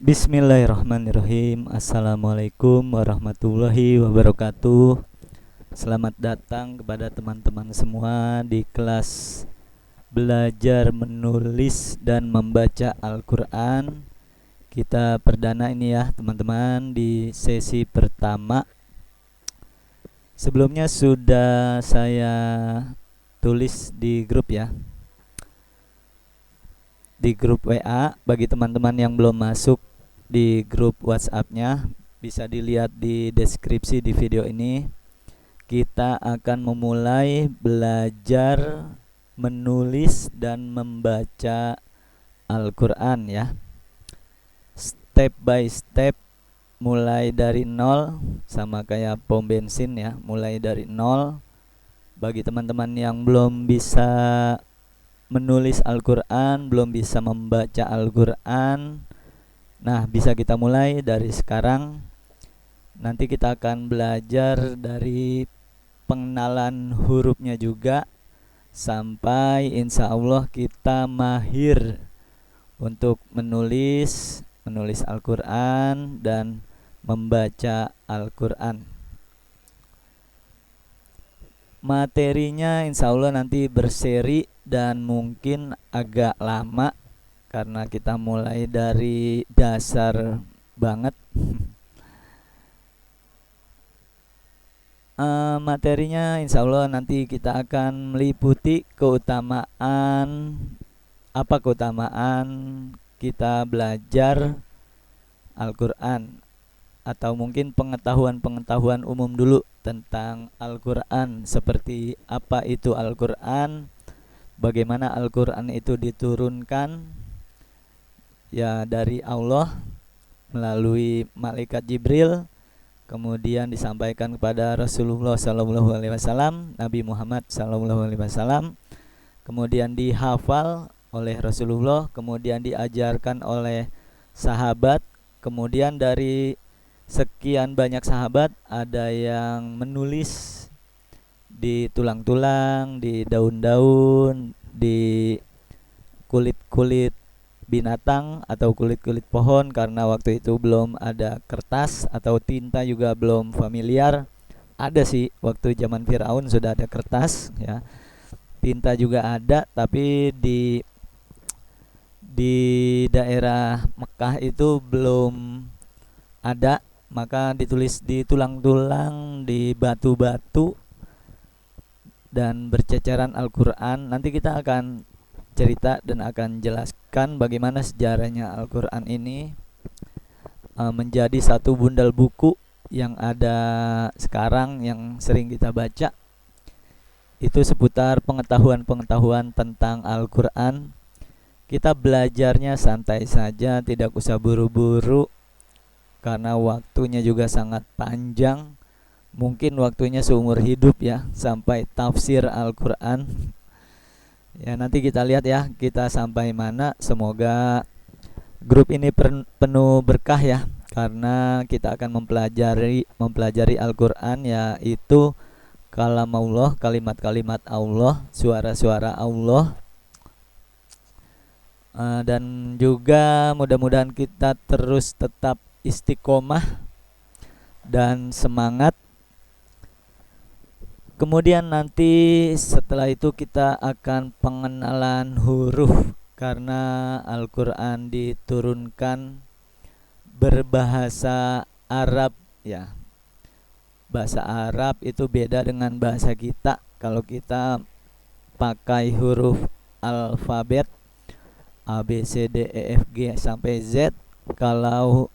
Bismillahirrahmanirrahim. Assalamualaikum warahmatullahi wabarakatuh. Selamat datang kepada teman-teman semua di kelas belajar menulis dan membaca Al-Quran. Kita perdana ini ya teman-teman di sesi pertama. Sebelumnya sudah saya tulis di grup ya, di grup WA. Bagi teman-teman yang belum masuk di grup WhatsApp-nya, bisa dilihat di deskripsi di video ini. Kita akan memulai belajar menulis dan membaca Al-Quran ya, step by step, mulai dari nol, sama kayak pom bensin ya, mulai dari nol. Bagi teman-teman yang belum bisa menulis Al-Quran, belum bisa membaca Al-Quran, nah bisa kita mulai dari sekarang. Nanti kita akan belajar dari pengenalan hurufnya juga, sampai insya Allah kita mahir untuk menulis Al-Quran dan membaca Al-Quran. Materinya insya Allah nanti berseri dan mungkin agak lama karena kita mulai dari dasar banget. Materinya insya Allah nanti kita akan meliputi keutamaan kita belajar Al-Quran, atau mungkin pengetahuan umum dulu tentang Al-Quran, seperti apa itu Al-Quran, bagaimana Al-Quran itu diturunkan ya dari Allah melalui malaikat Jibril, kemudian disampaikan kepada Rasulullah SAW, Nabi Muhammad SAW, kemudian dihafal oleh Rasulullah, kemudian diajarkan oleh sahabat, kemudian dari sekian banyak sahabat ada yang menulis di tulang-tulang, di daun-daun, di kulit-kulit binatang atau kulit-kulit pohon, karena waktu itu belum ada kertas atau tinta juga belum familiar. Ada sih waktu zaman Firaun sudah ada kertas ya, tinta juga ada, tapi di daerah Mekah itu belum ada, maka ditulis di tulang-tulang, di batu-batu, dan berceceran Al-Quran. Nanti kita akan cerita dan akan jelaskan bagaimana sejarahnya Al-Quran ini menjadi satu bundal buku yang ada sekarang yang sering kita baca. Itu seputar pengetahuan tentang Al-Quran. Kita belajarnya santai saja, tidak usah buru-buru karena waktunya juga sangat panjang. Mungkin waktunya seumur hidup ya, sampai tafsir Al-Quran. Ya nanti kita lihat ya, kita sampai mana. Semoga grup ini penuh berkah ya, karena kita akan mempelajari Al-Quran, yaitu kalam Allah, kalimat-kalimat Allah, suara-suara Allah. Dan juga mudah-mudahan kita terus tetap istiqomah dan semangat. Kemudian nanti setelah itu kita akan pengenalan huruf, karena Al-Quran diturunkan berbahasa Arab ya. Bahasa Arab itu beda dengan bahasa kita. Kalau kita pakai huruf alfabet A, B, C, D, E, F, G sampai Z. Kalau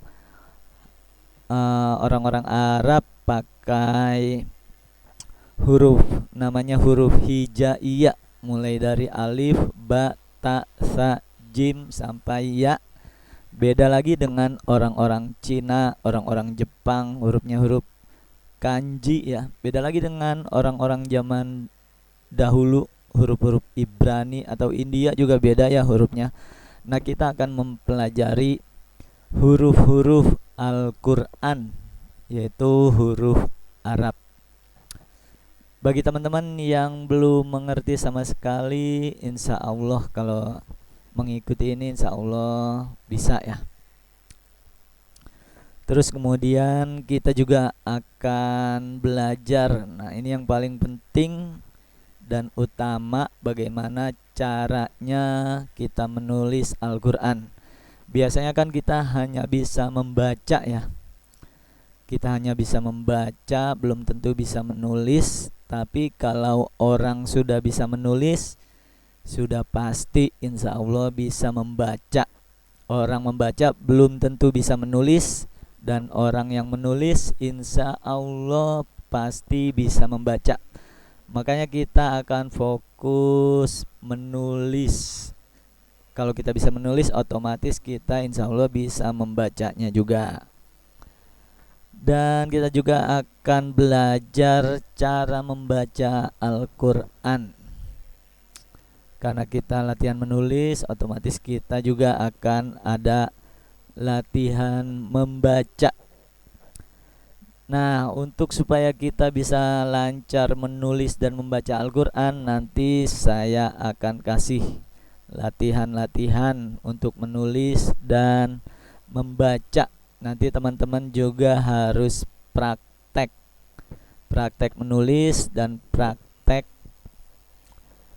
orang-orang Arab pakai huruf, namanya huruf hijaiyah, mulai dari alif, ba, ta, sa, jim sampai ya. Beda lagi dengan orang-orang Cina, orang-orang Jepang, hurufnya huruf kanji ya. Beda lagi dengan orang-orang zaman dahulu, huruf-huruf Ibrani atau India juga beda ya hurufnya. Nah, kita akan mempelajari huruf-huruf Al-Quran, yaitu huruf Arab. Bagi teman-teman yang belum mengerti sama sekali, insya Allah kalau mengikuti ini insya Allah bisa ya. Terus kemudian kita juga akan belajar. Nah, ini yang paling penting dan utama, bagaimana caranya kita menulis Al-Qur'an. Biasanya kan kita hanya bisa membaca ya. Kita hanya bisa membaca, belum tentu bisa menulis. Tapi kalau orang sudah bisa menulis, sudah pasti insya Allah bisa membaca. Orang membaca belum tentu bisa menulis, dan orang yang menulis insya Allah pasti bisa membaca. Makanya kita akan fokus menulis. Kalau kita bisa menulis, otomatis kita insya Allah bisa membacanya juga. Dan kita juga akan belajar cara membaca Al-Quran. Karena kita latihan menulis, otomatis kita juga akan ada latihan membaca. Nah, untuk supaya kita bisa lancar menulis dan membaca Al-Quran, nanti saya akan kasih latihan-latihan untuk menulis dan membaca. Nanti teman-teman juga harus praktek menulis dan praktek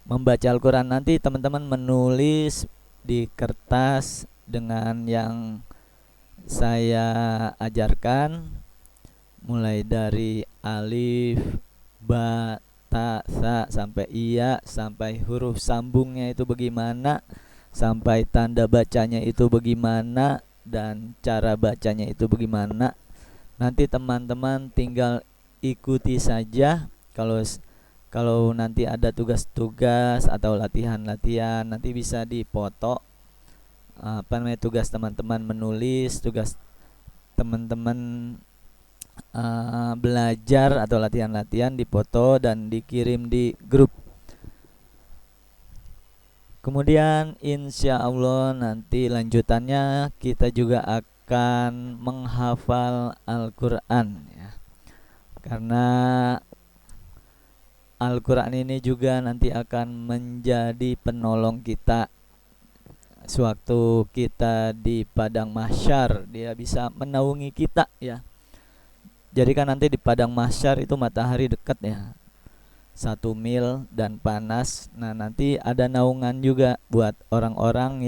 membaca Al-Quran. Nanti teman-teman menulis di kertas dengan yang saya ajarkan, mulai dari alif, ba, ta, sa, sampai iya, sampai huruf sambungnya itu bagaimana, sampai tanda bacanya itu bagaimana, dan cara bacanya itu bagaimana. Nanti teman-teman tinggal ikuti saja. Kalau nanti ada tugas-tugas atau latihan-latihan, nanti bisa dipoto tugas teman-teman menulis, tugas teman-teman belajar atau latihan-latihan, dipoto dan dikirim di grup. Kemudian insya Allah nanti lanjutannya kita juga akan menghafal Al-Quran ya. Karena Al-Quran ini juga nanti akan menjadi penolong kita sewaktu kita di padang mahsyar. Dia bisa menaungi kita ya. Jadi kan nanti di padang mahsyar itu matahari dekat ya, 1 mil dan panas. Nah, nanti ada naungan juga buat orang-orang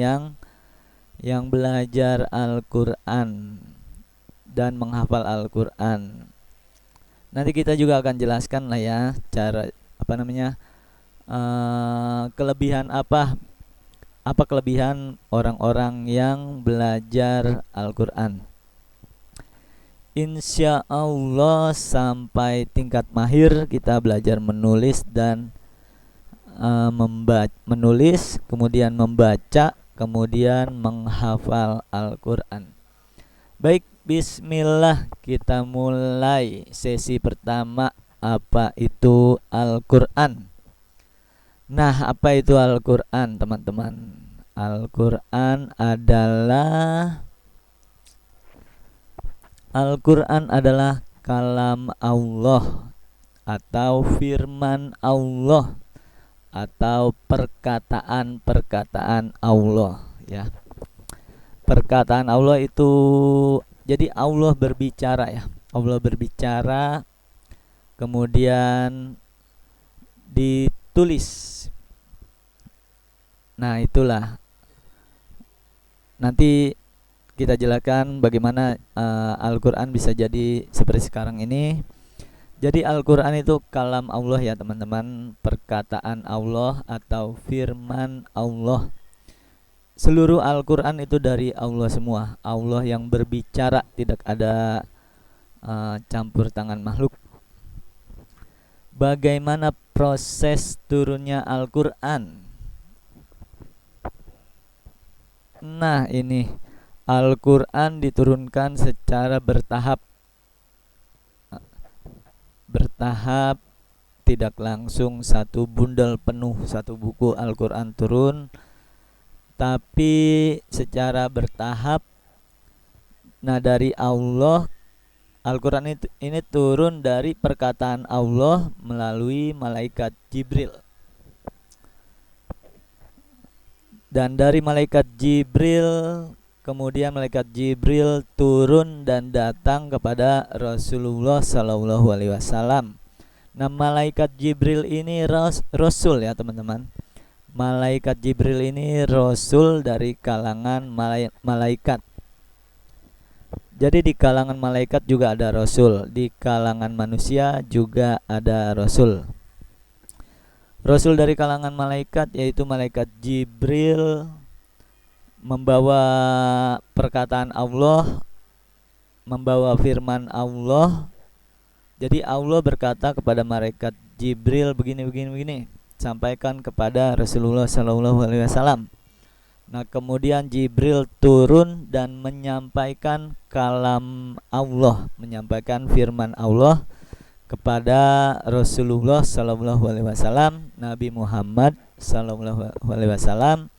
yang belajar Al-Quran dan menghafal Al-Quran. Nanti kita juga akan jelaskan lah ya cara kelebihan apa kelebihan orang-orang yang belajar Al-Quran. Insya Allah sampai tingkat mahir kita belajar menulis dan menulis, kemudian membaca, kemudian menghafal Al-Quran. Baik, bismillah, kita mulai sesi pertama. Apa itu Al-Quran? Nah, apa itu Al-Quran, teman-teman? Al-Quran adalah kalam Allah atau firman Allah atau perkataan-perkataan Allah ya. Perkataan Allah itu, jadi Allah berbicara ya. Allah berbicara kemudian ditulis. Nah, itulah nanti kita jelaskan bagaimana Al-Quran bisa jadi seperti sekarang ini. Jadi Al-Quran itu kalam Allah ya teman-teman, perkataan Allah atau firman Allah. Seluruh Al-Quran itu dari Allah semua. Allah yang berbicara, tidak ada campur tangan makhluk. Bagaimana proses turunnya Al-Quran? Nah, ini Al-Quran diturunkan secara bertahap, tidak langsung satu bundel penuh, satu buku Al-Quran turun, tapi secara bertahap. Nah, dari Allah, Al-Quran ini turun dari perkataan Allah melalui malaikat Jibril. Dan dari malaikat Jibril kemudian malaikat Jibril turun dan datang kepada Rasulullah Shallallahu Alaihi Wasallam. Nah, malaikat Jibril ini rasul ya teman-teman. Malaikat Jibril ini rasul dari kalangan malaikat. Jadi di kalangan malaikat juga ada rasul, di kalangan manusia juga ada rasul. Rasul dari kalangan malaikat yaitu malaikat Jibril membawa perkataan Allah, membawa firman Allah. Jadi Allah berkata kepada malaikat Jibril begini, sampaikan kepada Rasulullah Shallallahu Alaihi Wasallam. Nah, kemudian Jibril turun dan menyampaikan kalam Allah, menyampaikan firman Allah kepada Rasulullah Shallallahu Alaihi Wasallam, Nabi Muhammad Shallallahu Alaihi Wasallam.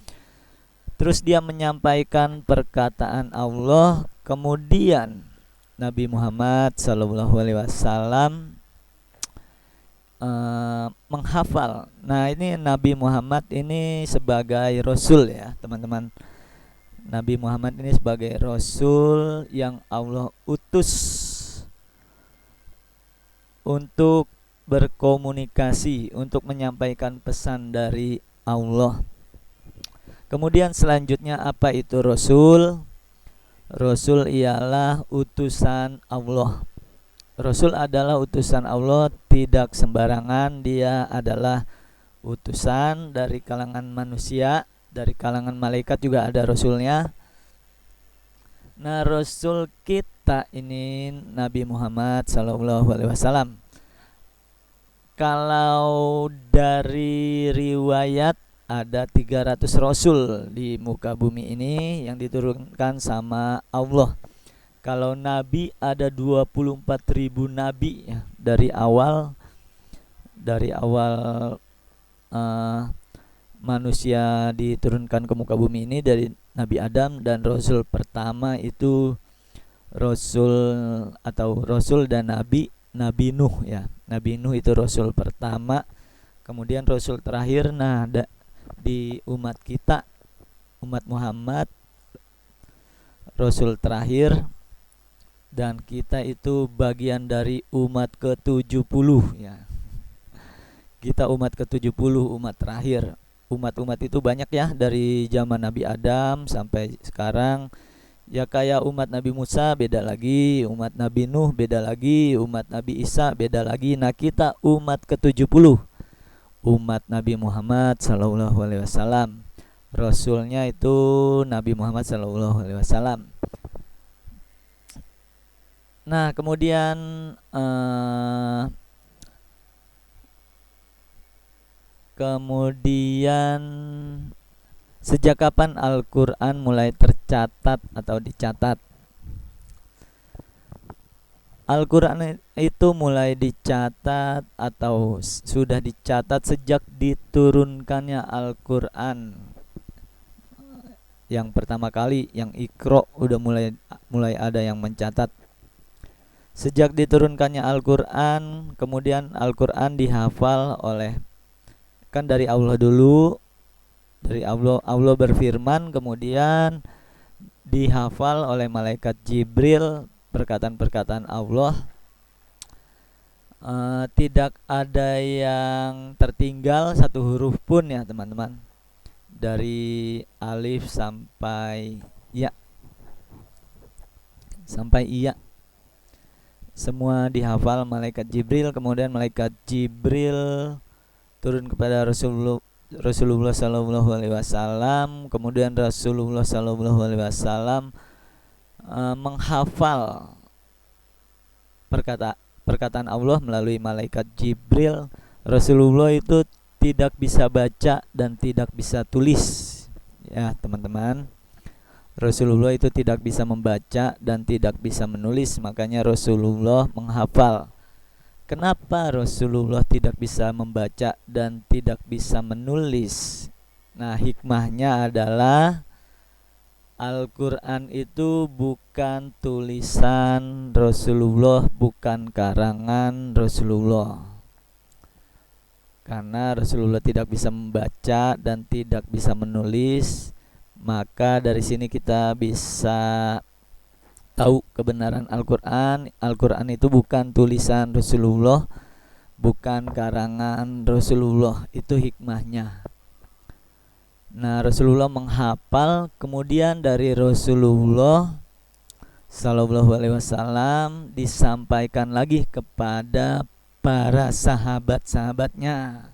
Terus dia menyampaikan perkataan Allah, kemudian Nabi Muhammad Shallallahu Alaihi Wasallam menghafal. Nah, ini Nabi Muhammad ini sebagai rasul ya teman-teman. Nabi Muhammad ini sebagai rasul yang Allah utus untuk berkomunikasi, untuk menyampaikan pesan dari Allah. Kemudian selanjutnya apa itu rasul? Rasul ialah utusan Allah. Rasul adalah utusan Allah, tidak sembarangan. Dia adalah utusan dari kalangan manusia, dari kalangan malaikat juga ada rasulnya. Nah, rasul kita ini Nabi Muhammad Sallallahu Alaihi Wasallam. Kalau dari riwayat ada 300 rasul di muka bumi ini yang diturunkan sama Allah. Kalau nabi ada 24.000 nabi ya, dari awal manusia diturunkan ke muka bumi ini dari Nabi Adam, dan rasul pertama itu rasul dan nabi Nuh ya. Nabi Nuh itu rasul pertama. Kemudian rasul terakhir di umat kita, umat Muhammad, rasul terakhir. Dan kita itu bagian dari umat ke-70 ya. Kita umat ke-70, umat terakhir. Umat-umat itu banyak ya, dari zaman Nabi Adam sampai sekarang. Ya kayak umat Nabi Musa beda lagi, umat Nabi Nuh beda lagi, umat Nabi Isa beda lagi. Nah, kita umat ke-70. Umat Nabi Muhammad Sallallahu Alaihi Wasallam. Rasulnya itu Nabi Muhammad Sallallahu Alaihi Wasallam. Nah, kemudian sejak kapan Al-Quran mulai tercatat atau dicatat? Al-Quran itu mulai dicatat atau sudah dicatat sejak diturunkannya Al-Quran yang pertama kali, yang Iqra, udah mulai ada yang mencatat. Sejak diturunkannya Al-Quran, kemudian Al-Quran dihafal kan dari Allah dulu. Dari Allah berfirman, kemudian dihafal oleh malaikat Jibril perkataan-perkataan Allah. Tidak ada yang tertinggal satu huruf pun ya teman-teman. Dari alif sampai ya. Semua dihafal malaikat Jibril. Kemudian malaikat Jibril turun kepada Rasulullah Sallallahu Alaihi Wasallam. Kemudian Rasulullah Sallallahu Alaihi Wasallam menghafal perkataan Allah melalui malaikat Jibril. Rasulullah itu tidak bisa baca dan tidak bisa tulis ya teman-teman. Rasulullah itu tidak bisa membaca dan tidak bisa menulis, makanya Rasulullah menghafal. Kenapa Rasulullah tidak bisa membaca dan tidak bisa menulis? Nah, hikmahnya adalah Al-Quran itu bukan tulisan Rasulullah, bukan karangan Rasulullah. Karena Rasulullah tidak bisa membaca dan tidak bisa menulis, Maka dari sini kita bisa tahu kebenaran Al-Quran. Al-Quran itu bukan tulisan Rasulullah, bukan karangan Rasulullah, itu hikmahnya. Nah, Rasulullah menghafal, kemudian dari Rasulullah Sallallahu Alaihi Wasallam disampaikan lagi kepada para sahabat-sahabatnya.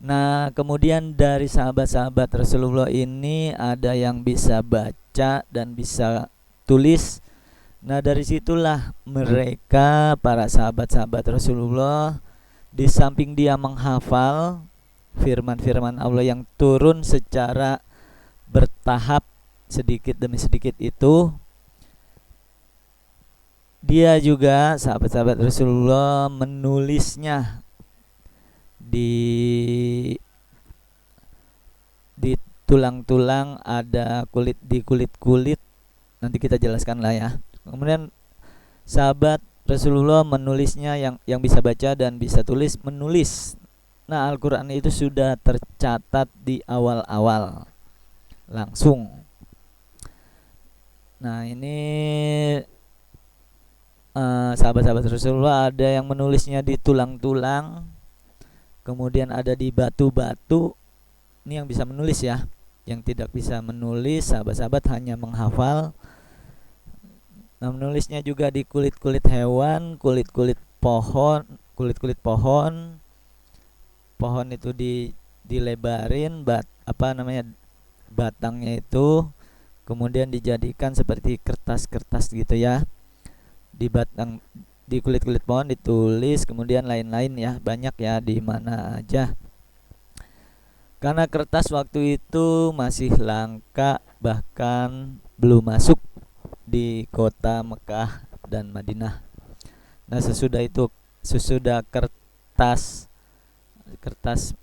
Nah, kemudian dari sahabat-sahabat Rasulullah ini ada yang bisa baca dan bisa tulis. Nah, dari situlah mereka para sahabat-sahabat Rasulullah, di samping dia menghafal firman-firman Allah yang turun secara bertahap sedikit demi sedikit itu, dia juga sahabat-sahabat Rasulullah menulisnya di tulang-tulang, ada kulit di kulit-kulit, nanti kita jelaskan lah ya. Kemudian sahabat Rasulullah menulisnya, yang bisa baca dan bisa tulis menulis. Nah, Al-Quran itu sudah tercatat di awal-awal langsung. Nah, ini sahabat-sahabat Rasulullah ada yang menulisnya di tulang-tulang, kemudian ada di batu-batu. Ini yang bisa menulis ya. Yang tidak bisa menulis, sahabat-sahabat hanya menghafal. Nah, menulisnya juga di kulit-kulit hewan, kulit-kulit pohon, pohon itu dilebarin, batangnya itu, kemudian dijadikan seperti kertas-kertas gitu ya. Di kulit-kulit pohon ditulis, kemudian lain-lain ya, banyak ya, di mana aja. Karena kertas waktu itu masih langka, bahkan belum masuk di kota Mekah dan Madinah. Nah, sesudah kertas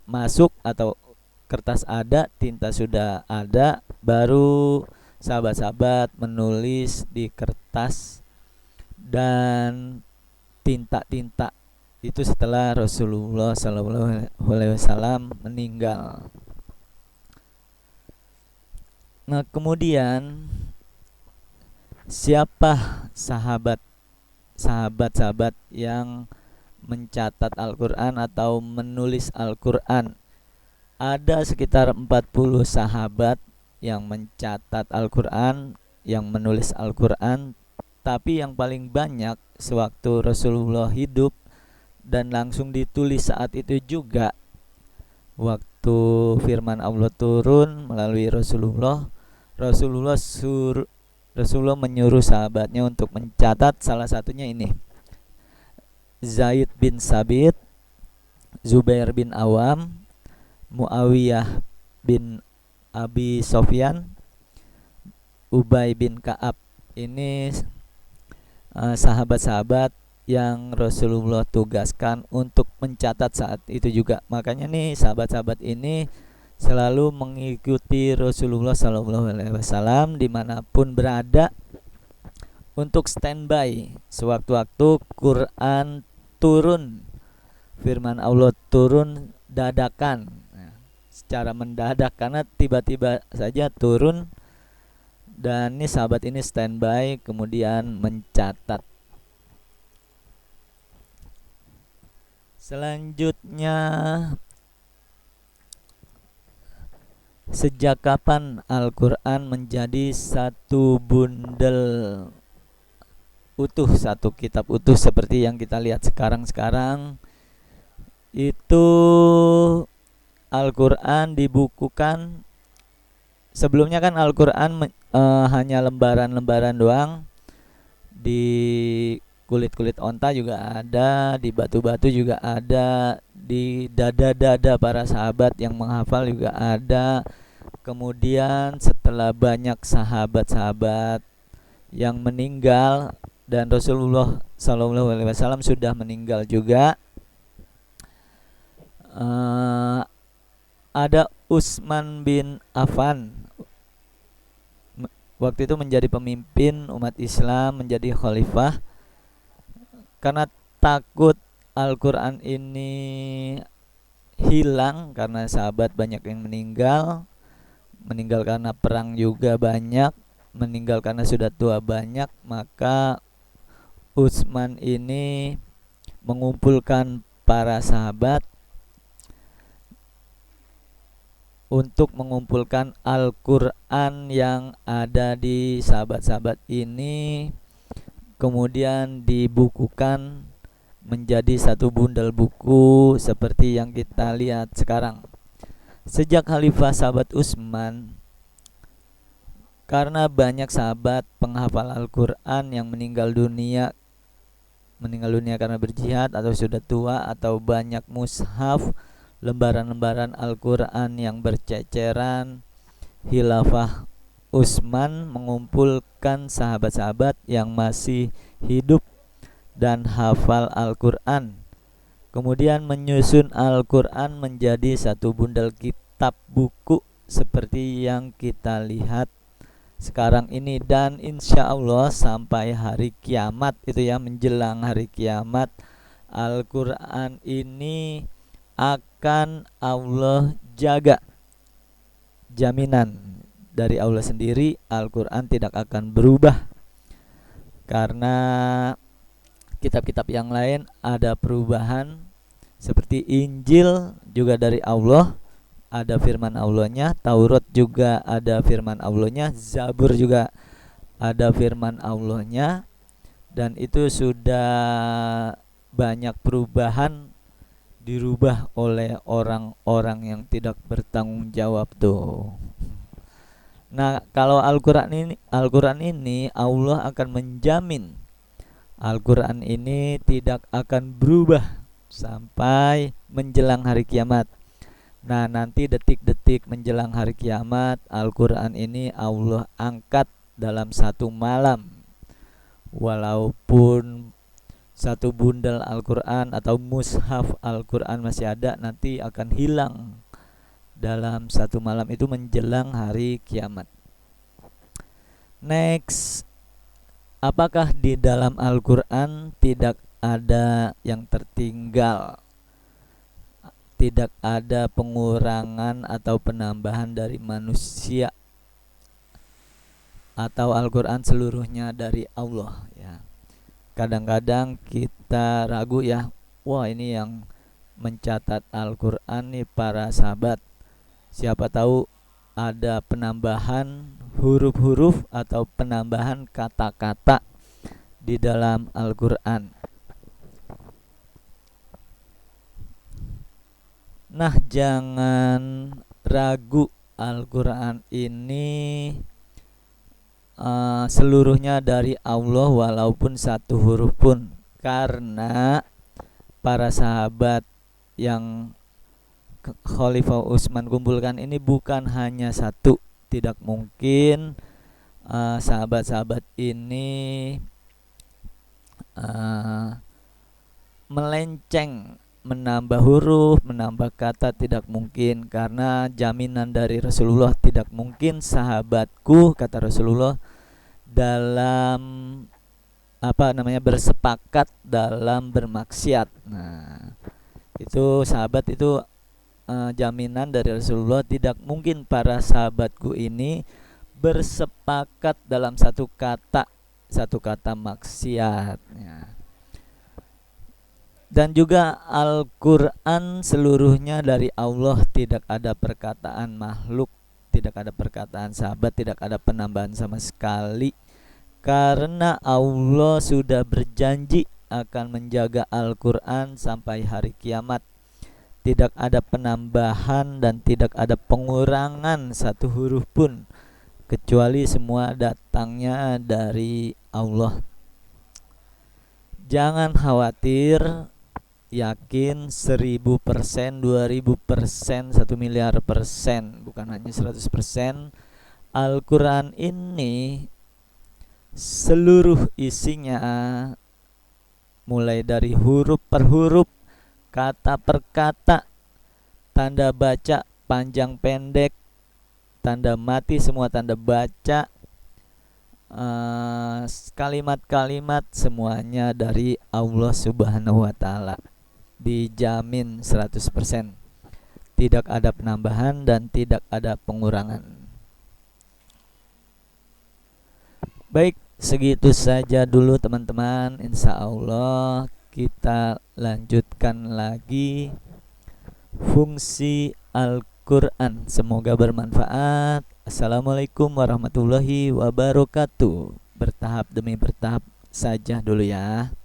masuk atau kertas ada, tinta sudah ada, baru sahabat-sahabat menulis di kertas dan tinta-tinta itu setelah Rasulullah SAW meninggal. Nah, kemudian siapa sahabat-sahabat yang mencatat Al-Quran atau menulis Al-Quran? Ada sekitar 40 sahabat yang mencatat Al-Quran, yang menulis Al-Quran. Tapi yang paling banyak sewaktu Rasulullah hidup dan langsung ditulis saat itu juga, waktu firman Allah turun melalui Rasulullah menyuruh sahabatnya untuk mencatat. Salah satunya ini Zaid bin Sabit, Zubair bin Awam, Muawiyah bin Abi Sofyan, Ubay bin Ka'ab. Ini sahabat-sahabat yang Rasulullah tugaskan untuk mencatat saat itu juga. Makanya nih sahabat-sahabat ini selalu mengikuti Rasulullah SAW dimanapun berada, untuk standby sewaktu-waktu Quran turun, firman Allah turun dadakan, secara mendadak, karena tiba-tiba saja turun. Dan ini sahabat ini standby kemudian mencatat. Selanjutnya, sejak kapan Al-Quran menjadi satu bundel utuh, satu kitab utuh seperti yang kita lihat sekarang? Itu Al-Quran dibukukan. Sebelumnya kan Al-Quran hanya lembaran-lembaran doang. Di kulit-kulit onta juga ada, di batu-batu juga ada, di dada-dada para sahabat yang menghafal juga ada. Kemudian setelah banyak sahabat-sahabat yang meninggal dan Rasulullah SAW sudah meninggal juga, ada Utsman bin Affan waktu itu menjadi pemimpin umat Islam, menjadi khalifah. Karena takut Al-Quran ini hilang karena sahabat banyak yang meninggal, meninggal karena perang juga banyak, meninggal karena sudah tua banyak. Maka Utsman ini mengumpulkan para sahabat untuk mengumpulkan Al-Quran yang ada di sahabat-sahabat ini, kemudian dibukukan menjadi satu bundel buku seperti yang kita lihat sekarang. Sejak Khalifah sahabat Utsman, karena banyak sahabat penghafal Al-Quran yang meninggal dunia karena berjihad atau sudah tua, atau banyak mushaf, lembaran-lembaran Al-Quran yang berceceran, Khilafah Utsman mengumpulkan sahabat-sahabat yang masih hidup dan hafal Al-Quran, kemudian menyusun Al-Quran menjadi satu bundel kitab buku seperti yang kita lihat sekarang ini. Dan insya Allah sampai hari kiamat, itu ya, menjelang hari kiamat, Al-Quran ini akan Allah jaga. Jaminan dari Allah sendiri, Al-Quran tidak akan berubah. Karena kitab-kitab yang lain ada perubahan, seperti Injil juga dari Allah, ada firman Allahnya, Taurat juga ada firman Allahnya, Zabur juga ada firman Allahnya, dan itu sudah banyak perubahan, dirubah oleh orang-orang yang tidak bertanggung jawab tuh. Nah, kalau Al-Quran ini Allah akan menjamin Al-Quran ini tidak akan berubah sampai menjelang hari kiamat. Nah, nanti detik-detik menjelang hari kiamat, Al-Quran ini Allah angkat dalam satu malam. Walaupun satu bundel Al-Quran atau mushaf Al-Quran masih ada, nanti akan hilang dalam satu malam itu menjelang hari kiamat. Next, apakah di dalam Al-Quran tidak ada yang tertinggal? Tidak ada pengurangan atau penambahan dari manusia, atau Al-Quran seluruhnya dari Allah ya. Kadang-kadang kita ragu ya, wah ini yang mencatat Al-Quran nih para sahabat, siapa tahu ada penambahan huruf-huruf atau penambahan kata-kata di dalam Al-Quran. Nah, jangan ragu, Al-Quran ini seluruhnya dari Allah walaupun satu huruf pun, karena para sahabat yang Khalifah Utsman kumpulkan ini bukan hanya satu. Tidak mungkin sahabat-sahabat ini melenceng, menambah huruf, menambah kata, tidak mungkin. Karena jaminan dari Rasulullah, tidak mungkin sahabatku, kata Rasulullah, dalam bersepakat dalam bermaksiat. Nah, itu sahabat itu jaminan dari Rasulullah, tidak mungkin para sahabatku ini bersepakat dalam satu kata maksiat ya. Dan juga Al-Quran seluruhnya dari Allah, tidak ada perkataan makhluk, tidak ada perkataan sahabat, tidak ada penambahan sama sekali. Karena Allah sudah berjanji akan menjaga Al-Quran sampai hari kiamat. Tidak ada penambahan dan tidak ada pengurangan satu huruf pun, kecuali semua datangnya dari Allah. Jangan khawatir, yakin 1000%, 2000%, 1 miliar %, bukan hanya 100%. Al-Quran ini seluruh isinya, mulai dari huruf per huruf, kata per kata, tanda baca panjang pendek, tanda mati, semua tanda baca, kalimat-kalimat, semuanya dari Allah Subhanahu wa Ta'ala. Dijamin 100%, tidak ada penambahan dan tidak ada pengurangan. Baik, segitu saja dulu teman-teman. Insya Allah kita lanjutkan lagi fungsi Al-Quran. Semoga bermanfaat. Assalamualaikum warahmatullahi wabarakatuh. Bertahap demi bertahap saja dulu ya.